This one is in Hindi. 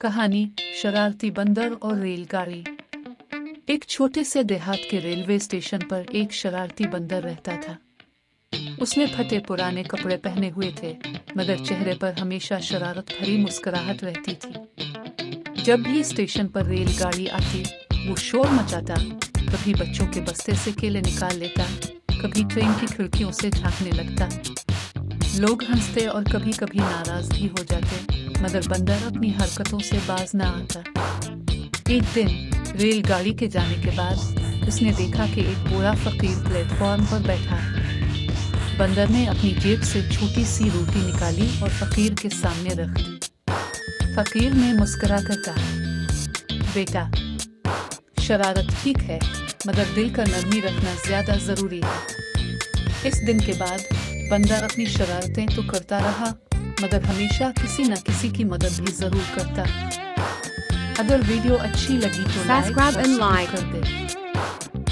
कहानी शरारती बंदर और रेलगाड़ी। एक छोटे से देहात के रेलवे स्टेशन पर एक शरारती बंदर रहता था। उसने फटे पुराने कपड़े पहने हुए थे, मगर चेहरे पर हमेशा शरारत भरी मुस्कुराहट रहती थी। जब भी स्टेशन पर रेलगाड़ी आती, वो शोर मचाता, कभी बच्चों के बस्ते से केले निकाल लेता, कभी ट्रेन की खिड़कियों से झांकने लगता। लोग हंसते और कभी कभी नाराज भी हो जाते, मगर बंदर अपनी हरकतों से बाज ना आता। एक दिन रेलगाड़ी के जाने के बाद उसने देखा कि एक बूढ़ा फकीर प्लेटफॉर्म पर बैठा है। बंदर ने अपनी जेब से छोटी सी रोटी निकाली और फकीर के सामने रख दी। फकीर ने मुस्कुराकर कहा, बेटा, शरारत ठीक है, मगर दिल का नरमी रखना ज्यादा जरूरी है। इस दिन के बाद बंदर अपनी शरारतें तो करता रहा, मगर हमेशा किसी न किसी की मदद भी जरूर करता। अगर वीडियो अच्छी लगी तो Subscribe and लाइक like. कर दे।